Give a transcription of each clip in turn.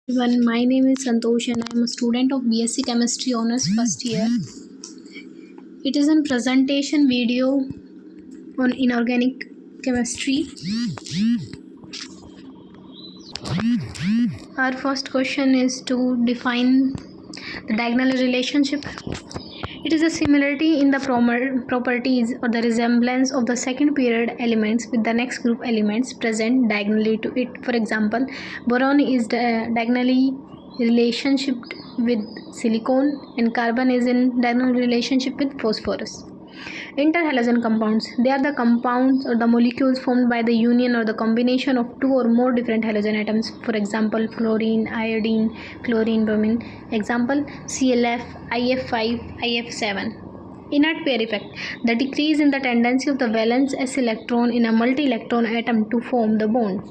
Everyone, my name is Santosh and I am a student of BSc Chemistry Honours first year. It is a presentation video on inorganic chemistry. Our first question is to define the diagonal relationship. It is a similarity in the properties or the resemblance of the second period elements with the next group elements present diagonally to it. For example, boron is diagonally relationship with silicon and carbon is in diagonal relationship with phosphorus. Interhalogen compounds. They are the compounds or the molecules formed by the union or the combination of two or more different halogen atoms. For example, fluorine, iodine, chlorine, bromine. Example, ClF, IF5, IF7. Inert pair effect. The decrease in the tendency of the valence s electron in a multi-electron atom to form the bond.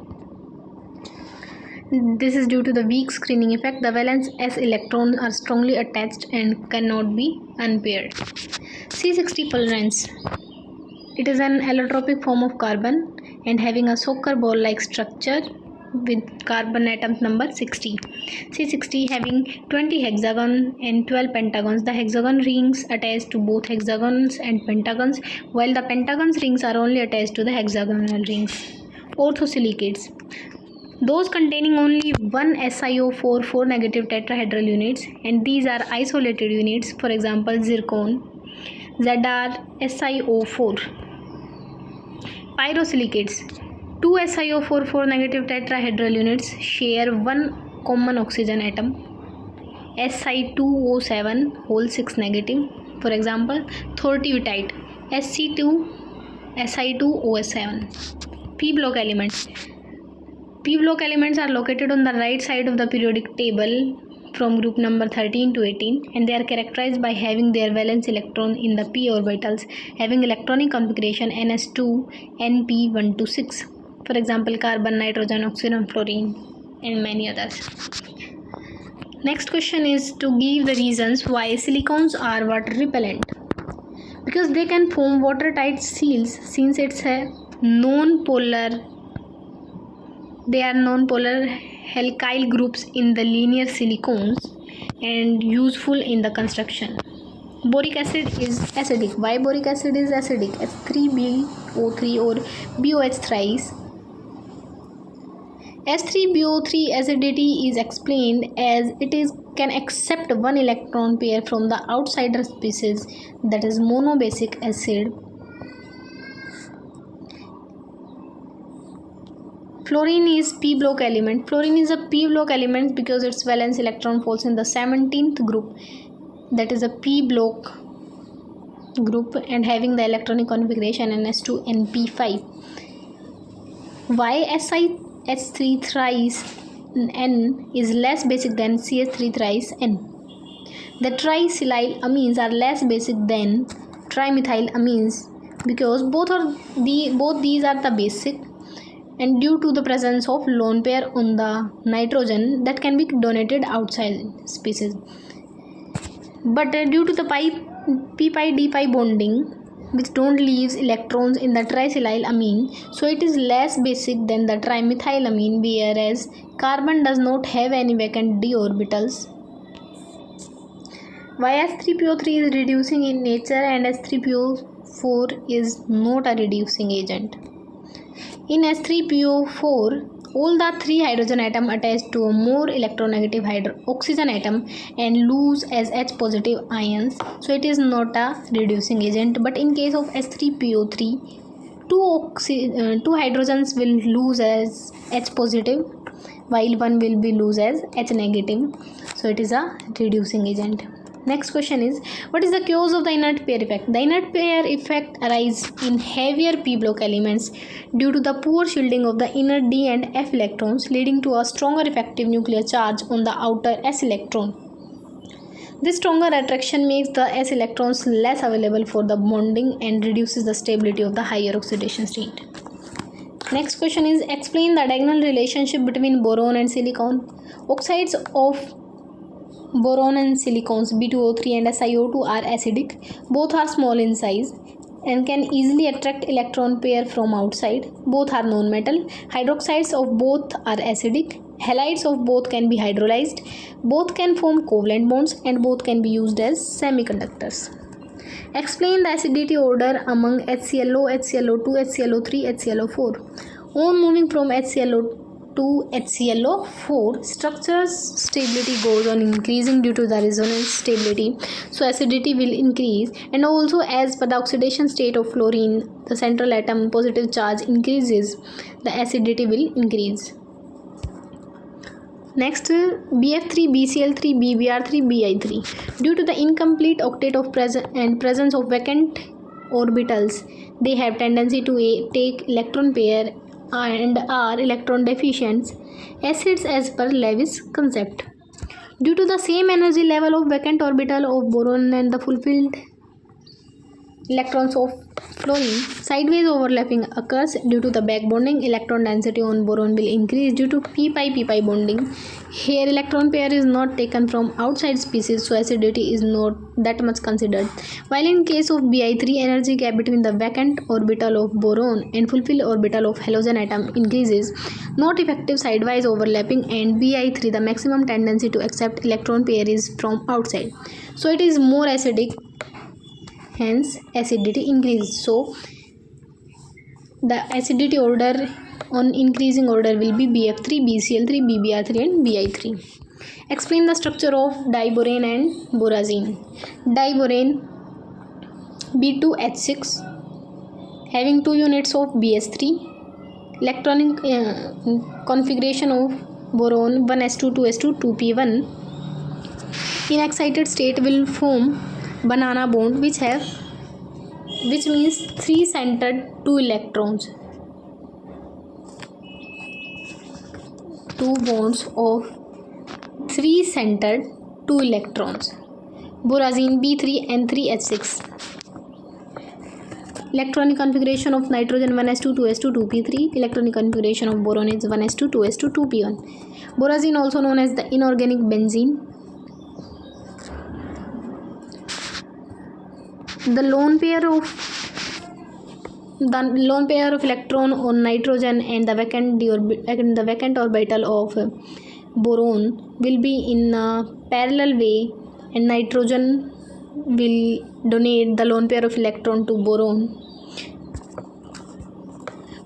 This is due to the weak screening effect. The valence s electrons are strongly attached and cannot be unpaired. C60 fullerenes. It is an allotropic form of carbon and having a soccer ball like structure with carbon atom number 60. C60 having 20 hexagon and 12 pentagons. The hexagon rings attached to both hexagons and pentagons, while the pentagons rings are only attached to the hexagonal rings. Orthosilicates. Those containing only one SiO4 4 negative tetrahedral units, and these are isolated units. For example, zircon, Zr SiO4. Pyrosilicates. Two SiO4 4 negative tetrahedral units share one common oxygen atom, Si2O7 whole 6 negative. For example, thortivitite, Si2O7. P-block elements. P-block elements are located on the right side of the periodic table from group number 13 to 18, and they are characterized by having their valence electron in the p orbitals, having electronic configuration ns2 np126. For example, carbon, nitrogen, oxygen, fluorine, and many others. Next question is to give the reasons why silicones are water repellent. Because they can form watertight seals since it's a they are non-polar alkyl groups in the linear silicones and useful in the construction. Boric acid is acidic. Why boric acid is acidic? S3BO3 or BOH thrice. S3BO3 acidity is explained as can accept one electron pair from the outsider species, that is monobasic acid. Fluorine is p-block element. Fluorine is a p-block element because its valence electron falls in the 17th group, that is a p-block group, and having the electronic configuration ns2np5. Why SiH3 thrice N is less basic than CH3 thrice N? The tricylyl amines are less basic than trimethyl amines because both these are the basic, and due to the presence of lone pair on the nitrogen that can be donated outside species. But due to the p-pi d-pi bonding, which don't leaves electrons in the tricylyl amine, so it is less basic than the trimethylamine, whereas carbon does not have any vacant d orbitals. Why S3PO3 is reducing in nature and S3PO4 is not a reducing agent? In S3PO4, all the three hydrogen atoms attach to a more electronegative oxygen atom and lose as H positive ions, so it is not a reducing agent. But in case of S3PO3, two hydrogens will lose as H positive while one will be lose as H negative, so it is a reducing agent. Next question is, what is the cause of the inert pair effect? The inert pair effect arises in heavier p-block elements due to the poor shielding of the inner d and f electrons, leading to a stronger effective nuclear charge on the outer s electron. This stronger attraction makes the s electrons less available for the bonding and reduces the stability of the higher oxidation state. Next question is, explain the diagonal relationship between boron and silicon. Oxides of boron and silicons B2O3 and SiO2 are acidic. Both are small in size and can easily attract electron pair from outside. Both are non-metal. Hydroxides of both are acidic. Halides of both can be hydrolyzed, both can form covalent bonds, and both can be used as semiconductors. Explain the acidity order among HClO, HClO2, HClO3, HClO4. On moving from HClO to HClO4, structure's stability goes on increasing due to the resonance stability, so acidity will increase. And also, as per the oxidation state of fluorine, the central atom positive charge increases, the acidity will increase. Next, BF3, BCl3, BBr3, Bi3. Due to the incomplete octet of presence of vacant orbitals, they have tendency to take electron pair and are electron deficient acids as per Lewis concept. Due to the same energy level of vacant orbital of boron and the fulfilled electrons of fluorine, sideways overlapping occurs. Due to the back bonding, electron density on boron will increase due to p-pi bonding. Here electron pair is not taken from outside species, so acidity is not that much considered. While in case of Bi3, energy gap between the vacant orbital of boron and fulfilled orbital of halogen atom increases, not effective sidewise overlapping, and Bi3, the maximum tendency to accept electron pair is from outside, so it is more acidic, hence acidity increases. So the acidity order on increasing order will be BF3, BCl3, BBr3 and Bi3. Explain the structure of diborane and borazine. Diborane B2H6 having 2 units of BS3. Electronic configuration of boron 1s2 2s2 2p1. In excited state will form banana bond which means 3 centered 2 electrons. 2 bonds of 3 centered 2 electrons. Borazine B3N3H6. Electronic configuration of nitrogen 1s2 2s2 2p3. Electronic configuration of boron is 1s2 2s2 2p1. Borazine also known as the inorganic benzene. The lone pair of electron on nitrogen and the vacant orbital of boron will be in a parallel way, and nitrogen will donate the lone pair of electron to boron.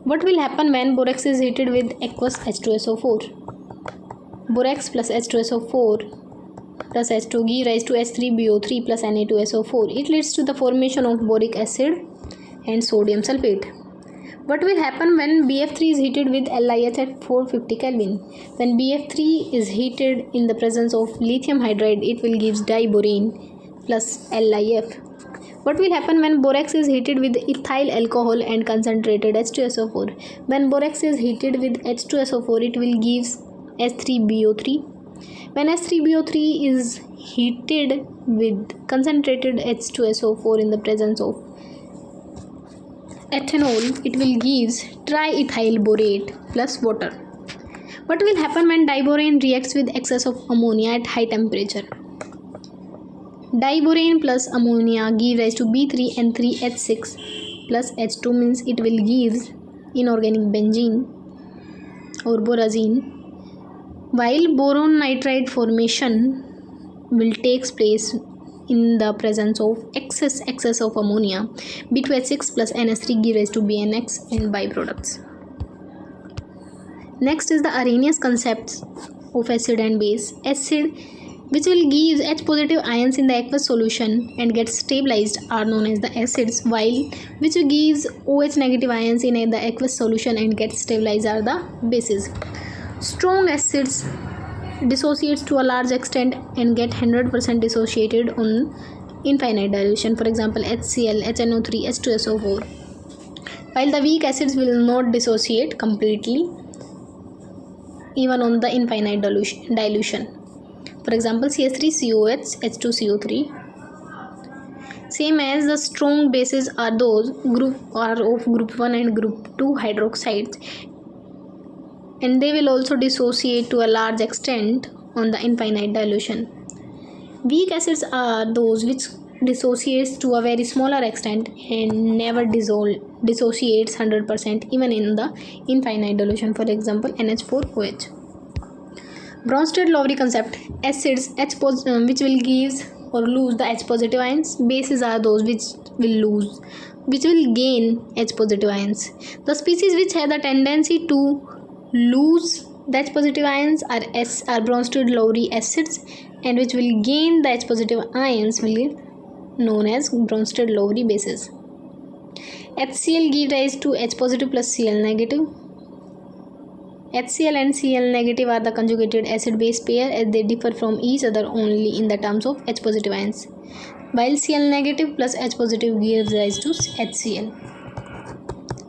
What will happen when borax is heated with aqueous H2SO4? Borax plus H2SO4 plus H2 give rise to H3BO3 plus Na2SO4. It leads to the formation of boric acid and sodium sulfate. What will happen when BF3 is heated with LiH at 450 Kelvin? When BF3 is heated in the presence of lithium hydride, it will give diborane plus LiF. What will happen when borax is heated with ethyl alcohol and concentrated H2SO4? When borax is heated with H2SO4, it will give H3BO3. When H3BO3 is heated with concentrated H2SO4 in the presence of ethanol, it will give triethyl borate plus water. What will happen when diborane reacts with excess of ammonia at high temperature? Diborane plus ammonia give rise to B3N3H6 plus H2, means it will give inorganic benzene or borazine, while boron nitride formation will takes place in the presence of excess of ammonia. B2H6 plus NH3 give rise to BNX and byproducts. Next is the Arrhenius concepts of acid and base. Acid which will give H positive ions in the aqueous solution and get stabilized are known as the acids, while which gives OH negative ions in the aqueous solution and get stabilized are the bases. Strong acids dissociates to a large extent and get 100% dissociated on infinite dilution, for example HCl, HNO3, H2SO4, while the weak acids will not dissociate completely even on the infinite dilution. For example CH3COH, H2CO3. Same as the strong bases are those of group 1 and group 2 hydroxides, and they will also dissociate to a large extent on the infinite dilution. Weak acids are those which dissociates to a very smaller extent and never dissociates 100% even in the infinite dilution, for example NH4OH. Bronsted-Lowry concept: acids which will give or lose the H positive ions. Bases are those which will gain H positive ions. The species which have the tendency to lose the H positive ions are Bronsted-Lowry acids, and which will gain the H positive ions will be known as Bronsted-Lowry bases. HCl give rise to H positive plus Cl negative. HCl and Cl negative are the conjugated acid-base pair, as they differ from each other only in the terms of H positive ions, while Cl negative plus H positive gives rise to HCl.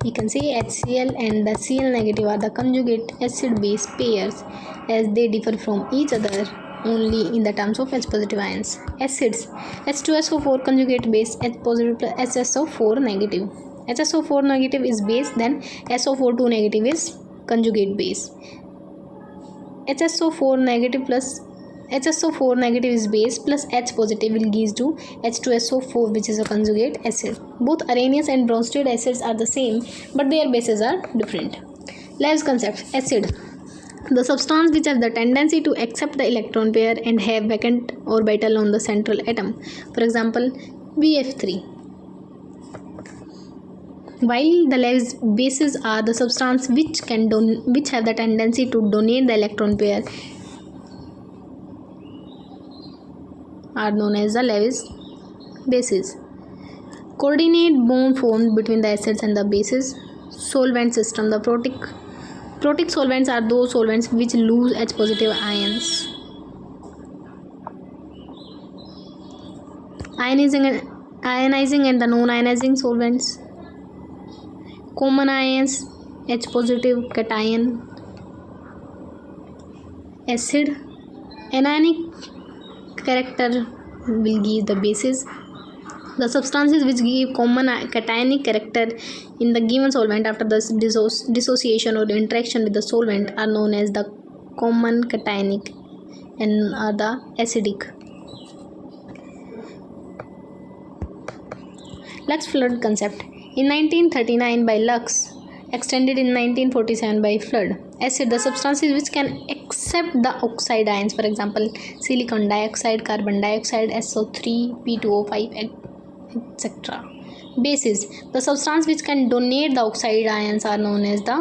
You can say HCl and the Cl negative are the conjugate acid-base pairs, as they differ from each other only in the terms of H positive ions. Acids: H2SO4 conjugate base H positive plus HSO4 negative. HSO4 negative is base, then SO42 negative is conjugate base. HSO4 negative is base plus H positive will give to H2SO4, which is a conjugate acid. Both Arrhenius and Bronsted acids are the same, but their bases are different. Lewis concept: acid, the substance which has the tendency to accept the electron pair and have vacant orbital on the central atom. For example, BF3. While the Lewis bases are the substance which have the tendency to donate the electron pair, are known as the Lewis bases. Coordinate bond formed between the acids and the bases. Solvent system: the protic solvents are those solvents which lose H positive ions. Ionizing and the non-ionizing solvents. Common ions: H positive cation. Acid: anionic character will give the bases. The substances which give common cationic character in the given solvent after the dissociation or interaction with the solvent are known as the common cationic and are the acidic. Lux flood concept: in 1939 by Lux, extended in 1947 by Flood. Acid: the substances which can accept the oxide ions, for example silicon dioxide, carbon dioxide, SO3, P2O5, etc. Bases: the substance which can donate the oxide ions are known as the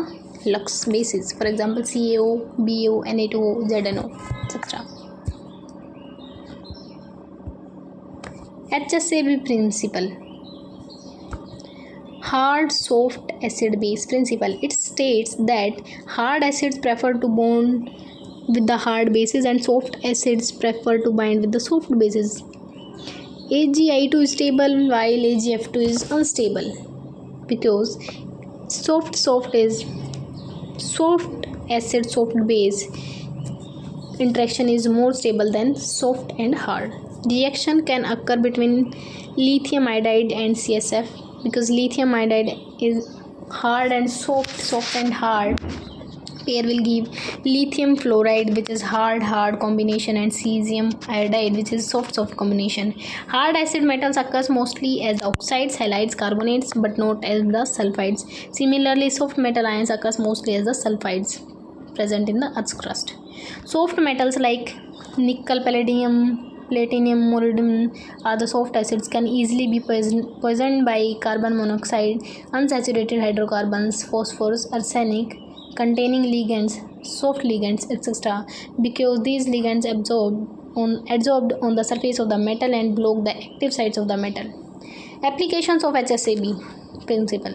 Lux bases, for example CaO, BO, Na2O, ZNO, etc. HSAB principle: hard soft acid base principle. It states that hard acids prefer to bond with the hard bases and soft acids prefer to bind with the soft bases. AgI2 is stable while AgF2 is unstable, because soft acid soft base interaction is more stable than soft and hard. Reaction can occur between lithium iodide and CSF, because lithium iodide is hard and soft and hard pair will give lithium fluoride, which is hard combination, and cesium iodide, which is soft combination. Hard acid metals occurs mostly as oxides, halides, carbonates, but not as the sulfides. Similarly, soft metal ions occurs mostly as the sulfides present in the Earth's crust. Soft metals like nickel, palladium, platinum, molybdenum are the soft acids, can easily be poisoned by carbon monoxide, unsaturated hydrocarbons, phosphorus, arsenic containing ligands, soft ligands, etc., because these ligands adsorbed on the surface of the metal and block the active sites of the metal. Applications of HSAB principle: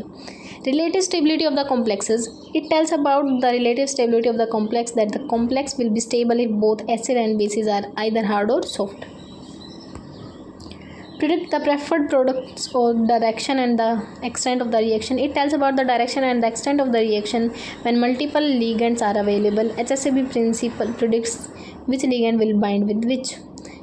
relative stability of the complexes. It tells about the relative stability of the complex, that the complex will be stable if both acid and bases are either hard or soft. Predict the preferred products or direction and the extent of the reaction. It tells about the direction and the extent of the reaction when multiple ligands are available. HSAB principle predicts which ligand will bind with which.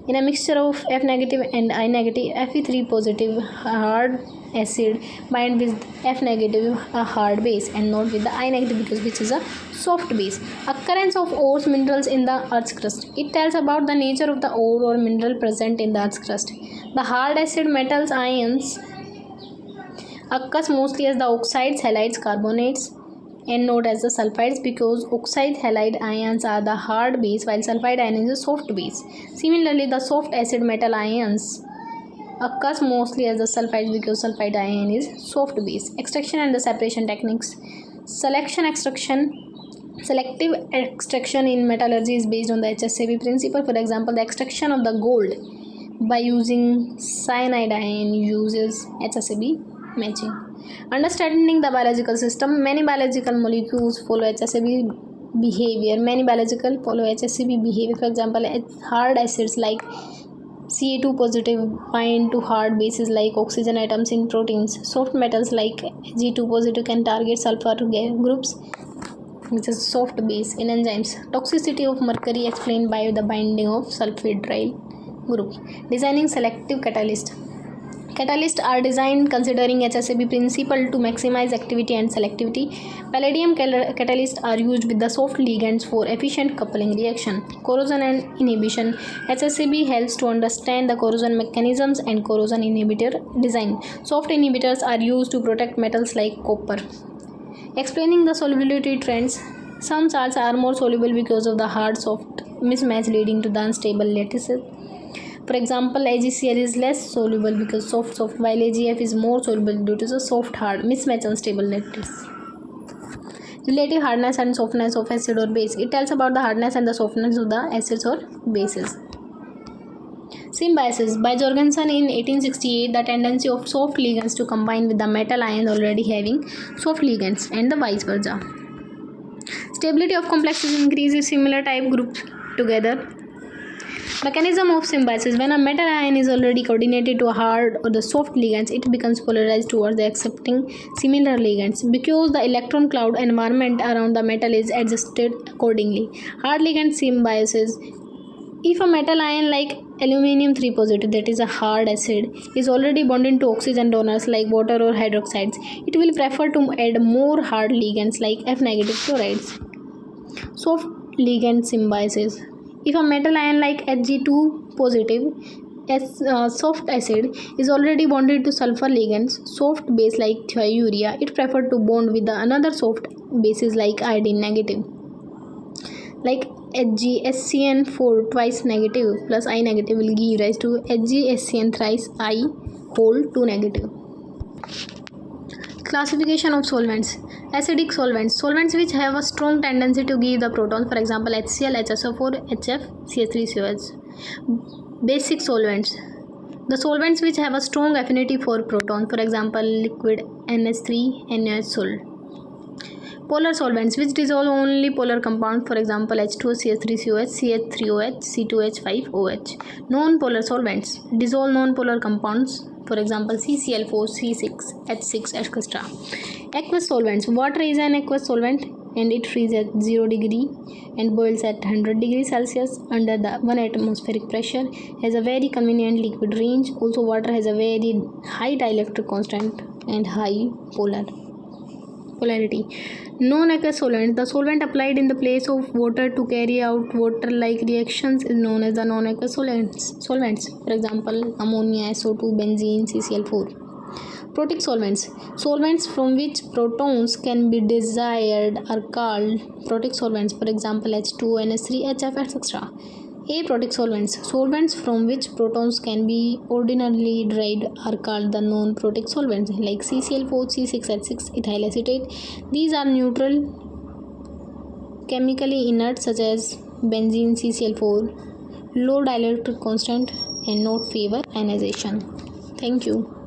In a mixture of F negative and I negative, Fe3 positive hard acid bind with F negative a hard base and not with the I negative, because which is a soft base. Occurrence of ores, minerals in the Earth's crust. It tells about the nature of the ore or mineral present in the Earth's crust. The hard acid metals ions occurs mostly as the oxides, halides, carbonates. and note as the sulfides because oxide halide ions are the hard base while sulfide ion is a soft base. Similarly, the soft acid metal ions occurs mostly as the sulfides because sulfide ion is soft base. Extraction and the separation techniques. Selective extraction in metallurgy is based on the HSAB principle. For example, the extraction of the gold by using cyanide ion uses HSAB matching. Understanding the biological system. Many biological molecules follow HSAB behavior. For example, hard acids like Ca2 positive bind to hard bases like oxygen atoms in proteins. Soft metals like G2 positive can target sulfur groups, which is soft base in enzymes. Toxicity of mercury explained by the binding of sulfhydryl group. Designing selective catalyst. Catalysts are designed considering HSAB principle to maximize activity and selectivity. Palladium catalysts are used with the soft ligands for efficient coupling reaction. Corrosion and inhibition. HSAB helps to understand the corrosion mechanisms and corrosion inhibitor design. Soft inhibitors are used to protect metals like copper. Explaining the solubility trends. Some salts are more soluble because of the hard-soft mismatch leading to the unstable lattices. For example, AgCl is less soluble because soft, while AgF is more soluble due to the soft-hard mismatch unstable lattice. Relative hardness and softness of acid or base. It tells about the hardness and the softness of the acids or bases. Symbiosis. By Jorgensen in 1868, the tendency of soft ligands to combine with the metal ions already having soft ligands and the vice versa. Stability of complexes increases similar type groups together. Mechanism of symbiosis. When a metal ion is already coordinated to a hard or the soft ligands, it becomes polarized towards the accepting similar ligands because the electron cloud environment around the metal is adjusted accordingly. Hard ligand symbiosis. If a metal ion like aluminium 3 positive, that is a hard acid, is already bonded to oxygen donors like water or hydroxides, it will prefer to add more hard ligands like F negative chlorides. Soft ligand symbiosis. If a metal ion like Hg2 positive soft acid is already bonded to sulfur ligands, soft base like thiourea, it prefers to bond with the another soft bases like iodine negative. Like HgSCN4 twice negative plus I negative will give rise to HgSCN thrice I whole 2 negative. Classification of solvents. Acidic solvents. Solvents which have a strong tendency to give the protons, for example HCl, HSO4, HF, CH3COH. Basic solvents. The solvents which have a strong affinity for proton, for example liquid NH3, NaOH salt. Polar solvents which dissolve only polar compounds, for example H2O, CH3COH, CH3OH, C2H5OH. Non-polar solvents dissolve non-polar compounds, for example CCl4, C6, H6, etc. Aqueous solvents. Water is an aqueous solvent and it freezes at 0 degree and boils at 100 degrees Celsius under the 1 atmospheric pressure, has a very convenient liquid range. Also, water has a very high dielectric constant and high polarity. Non-aqueous solvent. The solvent applied in the place of water to carry out water-like reactions is known as the non-aqueous solvents. For example, ammonia, SO2, benzene, CCl4. Protic solvents. Solvents from which protons can be desired are called protic solvents. For example, H2O, NH3, HF, etc. Aprotic solvents. Solvents from which protons can be ordinarily derived are called the non-protic solvents like CCl4, C6H6, ethyl acetate. These are neutral, chemically inert such as benzene, CCl4, low dielectric constant and not favor ionization. Thank you.